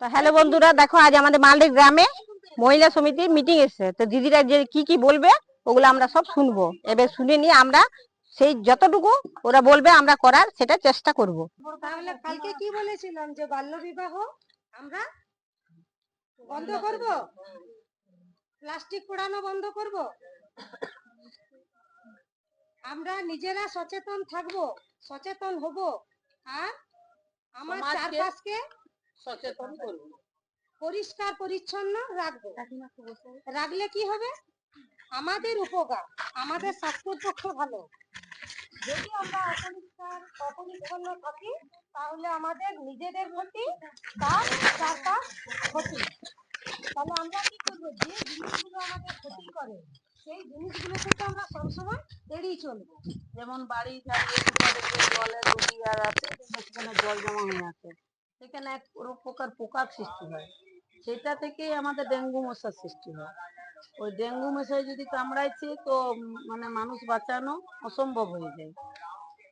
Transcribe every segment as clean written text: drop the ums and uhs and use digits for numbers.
তো হ্যালো বন্ধুরা, দেখো আজ আমাদের মালদী গ্রামে মহিলা সমিতির মিটিং এসেছে। তো দিদিরা যে কি বলবে ওগুলো আমরা সব শুনবো। এবার শুনে নিয়ে আমরা সেই যতটুকু ওরা বলবে আমরা করার সেটা চেষ্টা করব। তাহলে কালকে কি বলেছিলাম যে বাল্য বিবাহ আমরা বন্ধ করব, প্লাস্টিক পোড়ানো বন্ধ করব, আমরা নিজেরা সচেতন থাকব, সচেতন হব, আর আমার চারপাশকে সচেতন করব, পরিষ্কার পরিচ্ছন্ন রাখবো। রাখলে কি হবে? আমাদের উপকার, আমাদের স্বাস্থ্যের পক্ষে ভালো। যদি আমরা অপরিষ্কার অপরিচ্ছন্ন থাকি তাহলে আমাদের নিজেদের ক্ষতি, তার চারপাশ ক্ষতি। তাহলে আমরা কি করবো? যে জিনিসগুলো আমাদের ক্ষতি করে সেই জিনিসগুলো থেকে আমরা সবসময় এড়িয়ে চলবো। যেমন বাড়ি ছাড়িয়ে জলের নদী আর আছে, সেখানে জল জমা হয়ে আছে, সেখানে এক প্রকার পোকার সৃষ্টি হয়, সেটা থেকেই আমাদের ডেঙ্গু মশার সৃষ্টি হয়। ওই ডেঙ্গু মশায় যদি কামড়াইছে তো মানে মানুষ বাঁচানো অসম্ভব হয়ে যায়।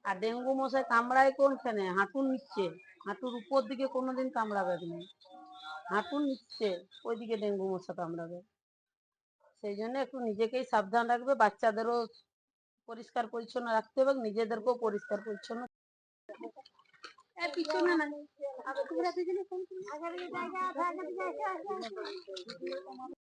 আর ডেঙ্গু মশায় কামড়ায় কোনখানে? হাঁটুর নিচে, হাঁটুর উপর দিকে কোনোদিন কামড়াবে না, হাঁটুর নিচে ওইদিকে ডেঙ্গু মশা কামড়াবে। সেই জন্য একটু নিজেকেই সাবধান রাখবে, বাচ্চাদেরও পরিষ্কার পরিচ্ছন্ন রাখতে হবে, নিজেদেরকেও পরিষ্কার পরিচ্ছন্ন পিছনে না